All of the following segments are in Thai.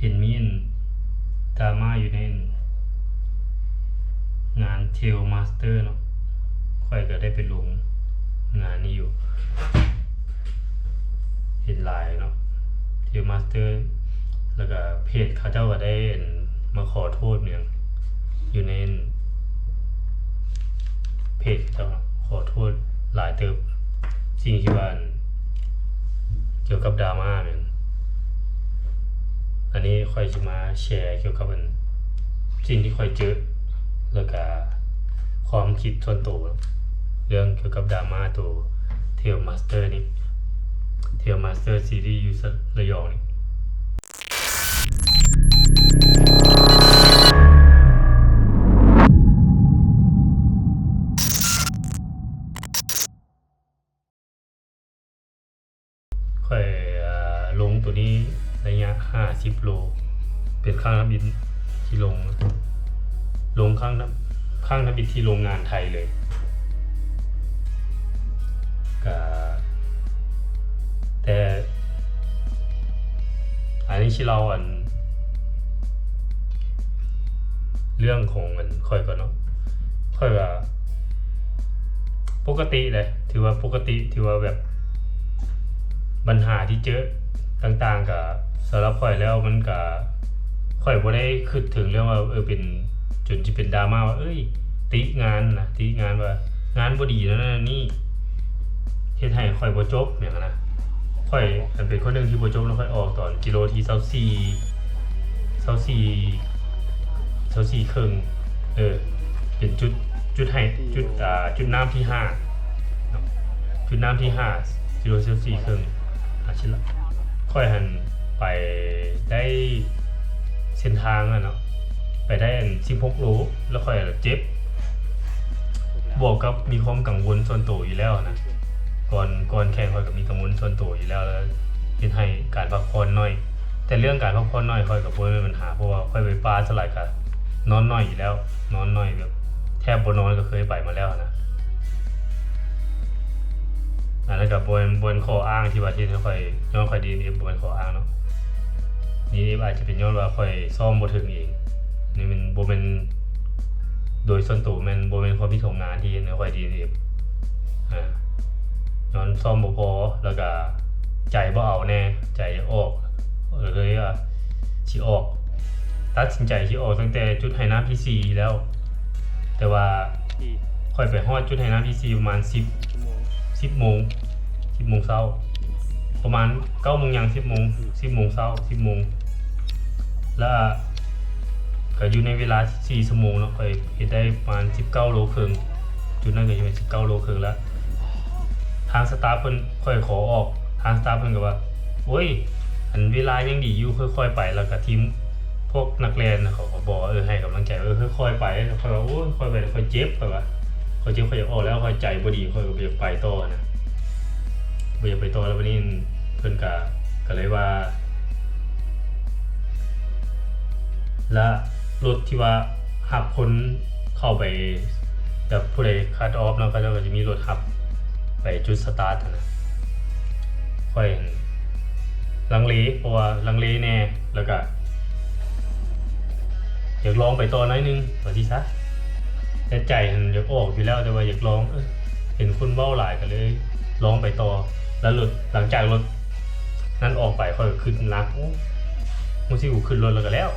เห็นมีดราม่าอยู่ในงานเทลมาสเตอร์เนาะค่อยก็ได้ไปลงงานนี้อยู่เห็นหลายเนาะเทลมาสเตอร์แล้วก็เพจเขาเจ้าก็ได้มาขอโทษเนี่ยอยู่ในเพจเขาขอโทษหลายเติบสิ่งที่ว่าเกี่ยวกับดราม่าเนี่ยอันนี้ค่อยจะมาแชร์เกี่ยวกับสิ่งที่ค่อยเจอแล้วก็ความคิดส่วนตัวเรื่องเกี่ยวกับดราม่าตัวเทลมาสเตอร์นี่เทลมาสเตอร์ซีรีส์อยู่ระยองนี่ค่อยลงตัวนี้ระยะ50 โลเป็นข้างนักบินที่ลงข้างนักบินที่โรงงานไทยเลยก็แต่อันนี้ที่เราเรื่องของค่อยก่อนเนาะค่อยว่าปกติเลยถือว่าปกติถือว่าแบบปัญหาที่เจอต่างๆกับสำหรับค่อยแล้วมันก็ค่อยบ่ได้คิดถึงเรื่องว่าเป็นจนที่เป็นดราม่าว่าติงานนะติงานว่างานบ่ดีแล้วนะนี่เฮ็ดให้ค่อยบ่จบอย่างนั้นนะค่อยเป็นคนนึงที่บ่จบแล้วค่อยออกตอนกิโลที่24ครึ่งเป็นจุดให้จุดน้ำที่5เนาะจุดน้ำที่5กิโล24ครึ่งชิ้นละค่อยไปได้เส้นทางเนาะไปได้16 โลแล้วค่อยเจ็บบวกกับมีความกังวลส่วนตัวอยู่แล้วนะก่อนแข่งค่อยก็มีกังวลส่วนตัวอยู่แล้วเฮ็ดให้การพักผ่อนน้อยแต่เรื่องการพักผ่อนน้อยค่อยก็บ่มีปัญหาเพราะว่าค่อยไปป่าสลายก็นอนน้อยอยู่แล้วนอนน้อยแบบแทบบ่นอนก็เคยไปมาแล้วนะอันนั้นก็บ่นข้ออ้างที่ว่าที่ค่อยย้อนค่อยดีนี่บ่เป็นข้ออ้างเนาะนี่อาจจะเป็นย้อนว่าค่อยซ้อมบ่ถึงเองนี่มันบ่เป็นโดยส่วนตัวมันบ่เป็นความผิดของงานที่ค่อยดีนี่ย้อนซ้อมบ่พอแล้วก็ใจบ่เอาแน่ใจออกเลยว่าสิออกตัดสินใจสิออกตั้งแต่จุดไหน้ำที่4แล้วแต่ว่าค่อยไปฮอดจุดไหน้ำที่4ประมาณ10 โมงเช้าประมาณ9 โมงยัง10 โมงเช้า10 โมงแล้วก็อยู่ในเวลา4 ชั่วโมงเนาะค่อยเฮ็ดได้ประมาณ19 โลครึ่งจุดนั้นก็จะเป็น19 โลครึ่งแล้วทางสตาฟเพิ่นค่อยขอออกทางสตาฟเพิ่นก็ว่าโอ้ยเวลายังดีอยู่ค่อยๆไปแล้วก็ทีมพวกนักเรียนเขาก็บอกให้กำลังใจค่อยๆไปค่อยว่าโอ้ยค่อยไปค่อยเจ็บค่อยว่าค่อยเจ็บค่อยออกแล้วค่อยใจบ่ดีค่อยก็บ่อยากไปต่อนะบ่อยากไปต่อแล้ววันนี้เพิ่นก็เลยว่าและรถที่ว่าหับคนเข้าไปแบบผู้ใดคัดออฟเนาะก็จะมีรถหับไปจุดสตาร์ทนะค่อยลังเลเพราะว่าลังเลแน่แล้วก็อยากลองไปต่อหน่อยนึงว่าสิซะแต่ใจอยากออกอยู่แล้วแต่ว่าอยากลองเห็นคนเว้าหลายก็เลยลองไปต่อแล้วรถหลังจากรถนั้นออกไปค่อยขึ้นลักมูสิขึ้นรถแล้วก็แล้ว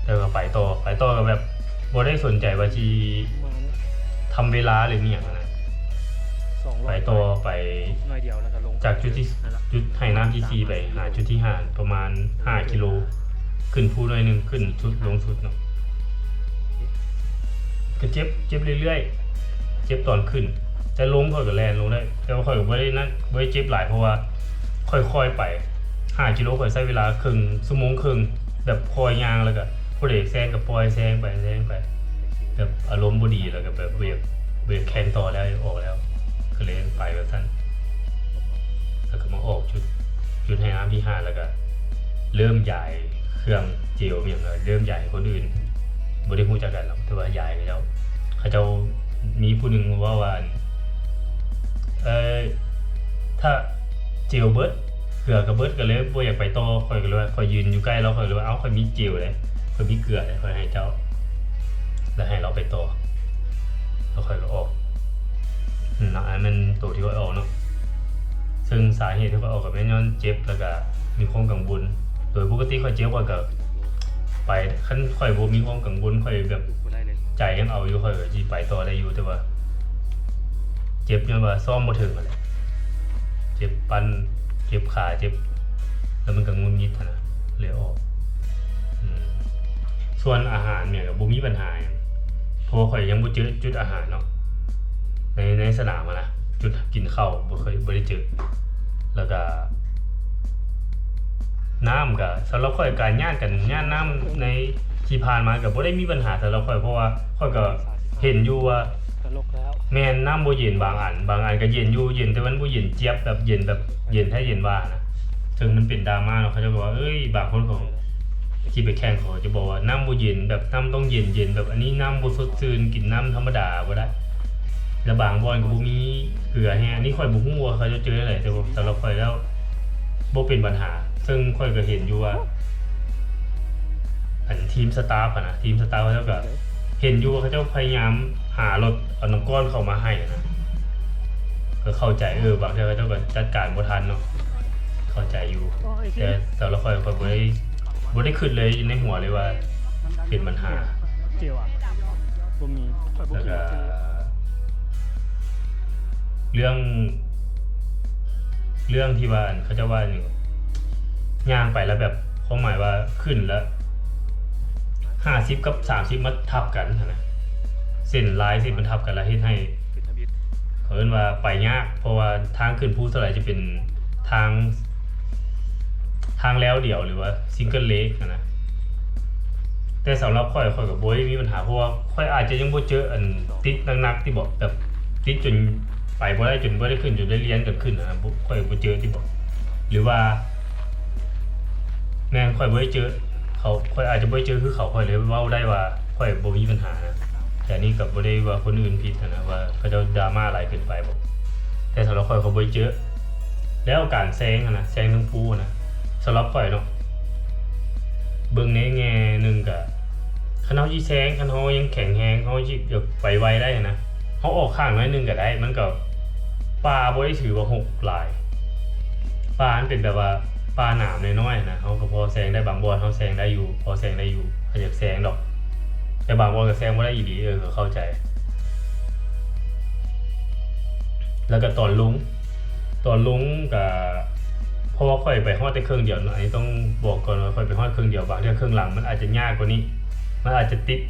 แต่ก็ไปต่อก็แบบบ่ได้สนใจว่าสิทำเวลาหรือมีหยังนะไปต่อไปจากจุดไหน้ำที่4ไปหาจุดที่5ประมาณ5 กิโลขึ้นภูหน่อยนึงขึ้นสุดลงสุดเนาะก็เจ็บเรื่อยๆเจ็บตอนขึ้นแต่ลงค่อยก็แล่นลงได้แต่ว่าค่อยก็บ่ได้เจ็บหลายเพราะว่าค่อยๆไป5 กิโลค่อยใช้เวลาครึ่งชั่วโมงครึ่งแบบคอยย่างแล้วก็ผู้เด็กแซงก็ปล่อยแซงไปแบบอารมณ์บ่ดีแล้วก็แบบเบรกแข่งต่อแล้วออกแล้วก็เลยไปแบบนั้นแล้วก็มาออกจุดให้น้ำที่5แล้วก็เริ่มย้ายเครื่องเจลอย่างเลยเริ่มย้ายคนอื่นบ่ได้ฮู้จักกันหรอกแต่ว่าย้ายไปแล้วเขาเจ้ามีผู้นึงว่าถ้าเจลเบิด ลือก็เบิดก็เลยบ่อยากไปต่อข่อยก็เลยว่าข่อยยืนอยู่ใกล้แล้วข่อยเลยว่าเอ้าข่อยมีเจลเลยข่อยมีเกลือเลยข่อยให้เจ้าแล้วให้เราไปต่อแล้วข่อยก็ออกนะอันมันตัวที่ข่อยออกเนาะซึ่งสาเหตุที่ข่อยออกก็เป็นย้อนเจ็บแล้วก็มีความกังวลโดยปกติข่อยเจ็บข่อยก็ไปคันข่อยบ่มีความกังวลข่อยแบบใจยังเอาอยู่ข่อยก็สิไปต่อได้อยู่แต่ว่าเจ็บย้อนว่าซ่อมบ่ถึงนั่นแหละเจ็บปันเจ็บขาเจ็บแล้วมันก็งุนงิดนะเลยออกส่วนอาหารเนี่ยกับบุมีปัญหาเพราะข่อยยังบ่เจอจุดอาหารเนาะในสนามนะจุดกินข้าวบ่เคยบ่ได้เจอแล้วก็น้ำก็สำหรับข่อยการย่านน้ำในที่ผ่านมาก็บ่ได้มีปัญหาสำหรับข่อยเพราะว่าข่อยก็เห็นอยู่ว่าแม่นน้ำบ่เย็นบางอันก็เย็นอยู่เย็นแต่มันบ่เย็นเจี๊ยบแบบเย็นแบบเย็นแท้เย็นว่านะซึ่งมันเป็นดราม่าเนาะเขาจะบอกว่าเอ้ยบางคนเขาที่ไปแข่งเขาจะบอกว่าน้ำบ่เย็นแบบน้ำต้องเย็นแบบอันนี้น้ำบ่สดชื่นกินน้ำธรรมดาบ่ได้แล้วบางบอลก็บ่มีเกลือแฮะอันนี้ข่อยบ่ฮู้ว่าเขาจะเจออะไรแต่ว่าสำหรับข่อยแล้วบ่เป็นปัญหาซึ่งข่อยก็เห็นอยู่ว่าอันทีมสตาฟนะทีมสตาฟเขาก็เห็นอยู่ว่าเขาจะพยายามหารถเอาน้ำก้อนเข้ามาให้นะก็เข้าใจบางทีเขาก็จัดการบ่ทันเนาะเข้าใจอยู่แต่สำหรับข่อยบ่ได้ขึ้นเลยในหัวเลยว่าเป็นปัญหาเจียวอ่ะบ่มีแล้วก็เรื่องที่ว่าเขาจะว่านี่ย่างไปแล้วแบบความหมายว่าขึ้นแล้ว50กับ30มาทับกันนะเส้นลายเส้นมันทับกันแล้วเฮ็ดให้เขาเรียกว่าไปยากเพราะว่าทางขึ้นภูสไลด์จะเป็นทางแล้วเดี่ยวหรือว่าซิงเกิลเลกนะแต่สำหรับข่อยกับโบยมีปัญหาเพราะว่าข่อยอาจจะยังบ่เจออันติดนักๆที่บอกแบบติดจนไปบ่ได้จนบ่ได้ขึ้นจนได้เรียนกันขึ้นนะข่อยบ่เจอที่บอกหรือว่าแม่นข่อยบ่ได้เจอเขาข่อยอาจจะบ่ได้เจอคือเขาข่อยเลยเว้าได้ว่าข่อยบ่มีปัญหานะแต่นี่ก็บ่ได้ว่าคนอื่นผิดนะว่าเขาจะดราม่าหลายเกินไปบ่แต่สำหรับข่อยเขาบ่ได้เจอแล้วการแซงนะแซงทั้งภูนะสำหรับข่อยเนาะเบิ่งในแง่นึงก็คันเฮาสิแซงคันเฮายังแข็งแรงเฮาสิไปไวได้นะเฮาออกข้างน้อยนึงก็ได้มันก็ป่าบ่ได้ถือว่าหกหลายป่ามันเป็นแบบว่าป่าหนามน้อยๆนะเฮาก็พอแซงได้บางบ่อนเฮาแซงได้อยู่พอแซงได้อยู่ถ้าอยากแซงดอกแต่บางบ่อนก็แซงบ่ได้อีหลีก็เข้าใจแล้วก็ตอนลงก็เพราะว่าค่อยไปฮอดแต่เครื่องเดียวอันนี้ต้องบอกก่อนว่าค่อยไปฮอดเครื่องเดียวบางทีเครื่องหลังมันอาจจะยากกว่านี้มันอาจจะติด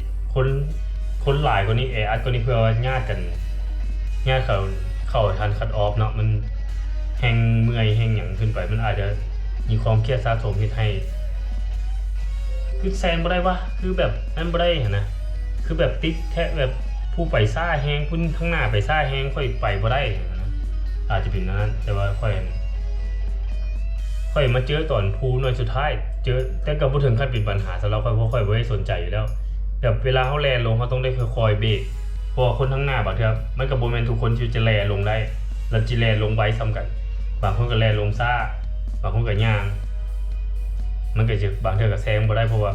คนหลายกว่านี้อัดกว่านี้เพื่อว่าญาติเข้าทันคัทออฟเนาะมันแฮงเมื่อยแฮงหยังขึ้นไปมันอาจจะมีความเครียดสะสมเฮ็ดให้คือแซงบ่ได้วะคือแบบนั้นบ่ได้นะคือแบบติดแท้แบบผู้ไปซ่าแฮงผู้ข้างหน้าไปซ่าแฮงค่อยไปบ่ได้นะอาจจะเป็นนั้นแต่ว่าค่อยมาเจอตอนภูหน่อยสุดท้ายเจอแต่ก็บ่ถึงขั้นเป็นปัญหาสำหรับค่อยเพราะค่อยบ่ได้สนใจอยู่แล้วแบบเวลาเฮาแล่นลงเฮาต้องได้คอยเบรกเพราะคนข้างหน้าบางทีมันก็บ่แม่นทุกคนที่จะแล่ลงได้แล้วสิแล่ลงไวซ้ำกันบางคนก็แล่ลงซ่าบางคนก็ย่างมันก็จะบางเทื่อก็แซงบ่ได้เพราะว่า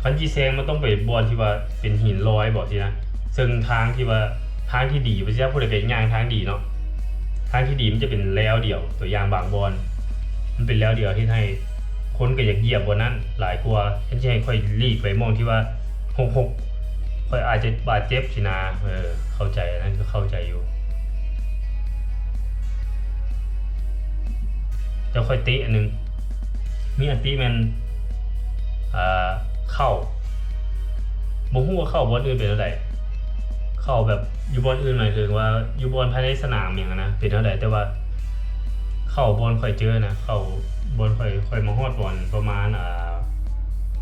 คันสิแซงมันต้องไปบอนที่ว่าเป็นหินลอยบ่สินะซึ่งทางที่ดีบ่สิผู้ใดก็ย่างทางดีเนาะทางที่ดีมันจะเป็นแล้วเดียวตัวอย่างบางบอนมันเป็นแล้วเดียวที่ให้คนก็อยากเหยียบบนนั้นหลายกว่าฉันจะให้ค่อยรีบไปมองที่ว่า6ค่อยอาจจะบาดเจ็บสินะเข้าใจนั่นก็เข้าใจอยู่จะค่อยติอันนึงมีอันติมันเข้าบ่ฮู้ว่าเข้าบอลอื่นเป็นเท่าใดเข้าแบบอยู่บอลอื่นหมายถึงว่าอยู่บอลภายในสนามอย่างนะเป็นเท่าใดแต่ว่าเข้าบอลค่อยเจอนะเข้าบอลค่อยมาฮอดบอลประมาณ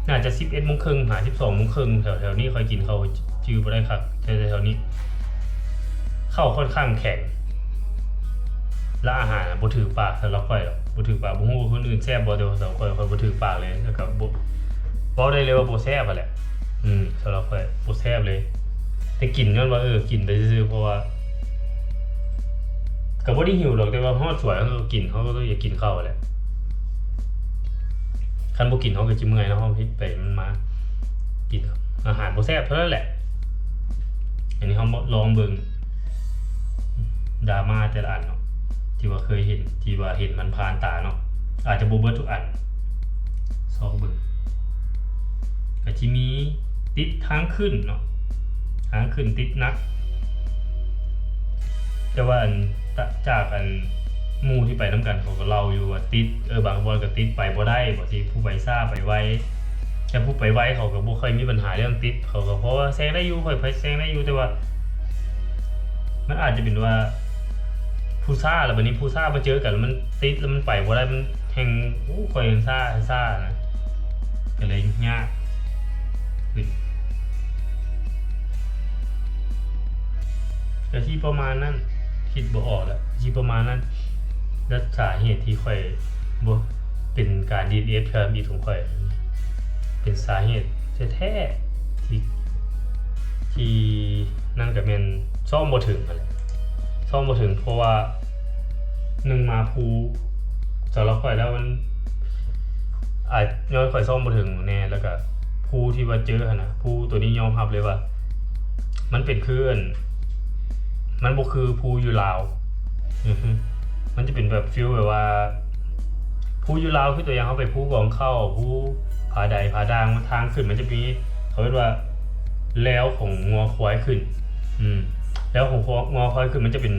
น่าจะ 11:30 น 12:30 นแถวๆนี้ค่อยกินเข้าจื้อบ่ได้ครับแถวๆนี้เข้าค่อนข้างแข็งและอาหารบ่ถือปากสำหรับข่อยหรอกบ่ถือปากบ่ฮู้ว่าคนอื่นแซ่บบ่แต่ว่าสำหรับข่อยบ่ถือปากเลยแล้วก็บ่เว้าได้เลยว่าบ่แซ่บอ่ะแหละสำหรับข่อยบ่แซ่บเลยแต่กินย้อนว่ากินไปซื่อๆเพราะว่าก็บ่ได้หิวหรอกแต่ว่าฮอดสวยเขาก็กินเขาก็อยากกินข้าวแหละ คันบ่กินเฮาก็สิเมื่อยเนาะเฮาเฮ็ดไปมันมากินอาหารบ่แซ่บเท่านั้นแหละอันนี้เฮาลองเบิ่งดราม่าแต่ละอันเนาะที่ว่าเคยเห็นที่ว่าเห็นมันผ่านตาเนาะอาจจะบ่เบิดทุกอันซอกเบิ่งก็สิมีติดทางขึ้นเนาะทางขึ้นติดนักแต่ว่าอันจากอันหมู่ที่ไปนํกันเขาก็เล่าอยู่ว่าติดบางคนก็ติดไปบ่ได้บ่สิผู้ไปซ่าไปไวแต่ผู้ไปไวเขาก็บ่ค่อยมีปัญหาเรื่องติดเขาก็เพราะว่าแซงได้อยู่ค่อยไปแซงได้อยู่แต่ว่ามันอาจจะเป็นว่าผู้ซ่าแล้วบัดนี้ผู้ซ่ามาเจอกันแล้วมันติดแล้วมันไปบ่ได้มันแฮงค่อยซ่านะก็เลยยากขึ้นก็ที่ประมาณนั้นคิดบ่ออกแล้วที่ประมาณนั้นและสาเหตุที่ค่อยบ่เป็นการดีดเอฟครับมีของค่อยเป็นสาเหตุแท้ๆที่นั่นก็แม่นซ่อมบ่ถึงนั่นแหละซ่อมบ่ถึงเพราะว่า1มาภูสำหรับค่อยแล้วมันย้อนค่อยซ่อมบ่ถึงแน่แล้วก็ภูที่ว่าเจอหั่นน่ะภูตัวนี้ยอมรับเลยว่ามันเป็นคลื่นมันบ่คือภูอยู่ลาวมันจะเป็นแบบฟีลแบบว่าภูอยู่ลาวคือตัวอย่างเขาไปภูกองเข้าภูผาใดผาด่างมันทางขึ้นมันจะมีเขาเรียกว่าแล้วของงัวควายขึ้นแล้วของงัวควายขึ้นมันจะเป็น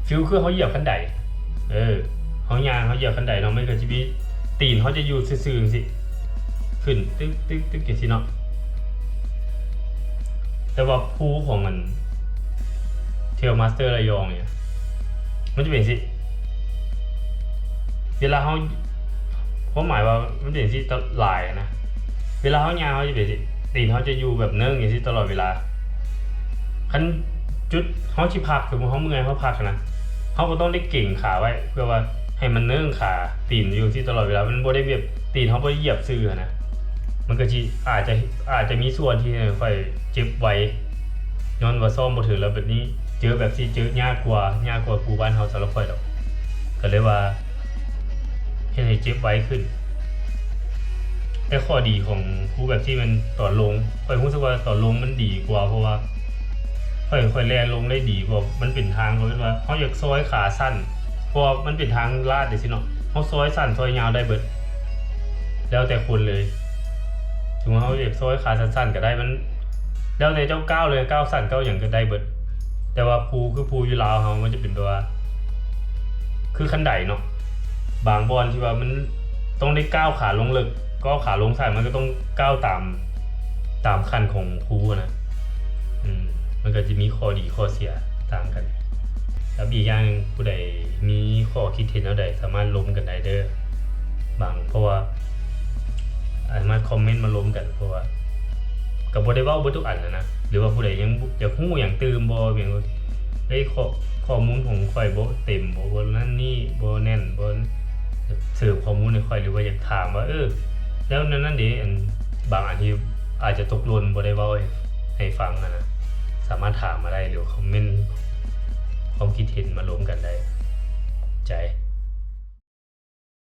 ฟีลคือเขาเหยียบคันไดเขาย่างเขาเหยียบคันไดเนาะไม่ก็จะมีตีนเขาจะอยู่ซื่อๆสิขึ้นตึ๊กอย่างสิเนาะแต่ว่าภูของมันเทลมาสเตอร์ระยองเนี่ยมันจะเป็นสิเวลาเขาเพราะหมายว่ามันเป็นสิหลายนะเวลาเขายาวเขาจะเป็นสิตีนเขาจะอยู่แบบเนิ่งอย่างสิตลอดเวลาคันจุดเขาชิพักคือเขาเมื่อยเขาพักนะเขาก็ต้องได้เก่งขาไว้เพื่อว่าให้มันเนิ่งขาตีนอยู่ที่ตลอดเวลามันบ่ได้แบบตีนเขาบ่ได้เหยียบซื่อนะมันก็อาจจะมีส่วนที่ค่อยเจ็บไว้ย้อนว่าซ่อมบ่ถึงแล้วแบบนี้เจอแบบที่เจอยากกว่าภูบ้านเฮาสำหรับค่อยดอกก็เลยว่าเฮ็ดให้เจ็บไว้ขึ้นแต่ข้อดีของภูแบบที่มันต่อลงค่อยรู้สึกว่าต่อลงมันดีกว่าเพราะว่าค่อยแล่นลงได้ดีกว่ามันเป็นทางเขาเรียกว่าเฮาอยากซอยขาสั้นเพราะมันเป็นทางลาดจังซี่เนาะเฮาซอยสั้นซอยยาวได้เบิดแล้วแต่คนเลยถึงว่าเฮาอยากซอยขาสั้นๆก็ได้มันแล้วแต่เจ้าก้าวเลยก้าวสั้นก้าวหยังก็ได้เบิดแต่ว่าภูอยู่ลาวเฮามันจะเป็นตัวคือคันไดเนาะบางบอลที่ว่ามันต้องได้ก้าวขาลงลึกก็ขาลงสั้นมันก็ต้องก้าวตามคันของภูนะมันก็จะมีข้อดีข้อเสียต่างกันแล้วอีกอย่างผู้ใดมีข้อคิดเห็นเอาใดสามารถล้มกันได้เด้อบางเพราะว่าสามารถคอมเมนต์มาล้มกันเพราะว่าก็บ่ได้เว้าบ่ทุกอันนะหรือว่าผู้ใดยังอยากฮู้อย่างตื่มบ่เพียงได้ข้อมูลของข่อยบ่เต็มบ่นั่นนี่บ่แน่นบ่เสิร์ฟข้อมูลให้ข่อยหรือว่าอยากถามว่าแล้วนั่นเด้บางอันที่อาจจะตกหล่นบ่ได้เว้าให้ฟังนะสามารถถามมาได้หรือคอมเมนต์ความคิดเห็นมาล้มกันได้ใจ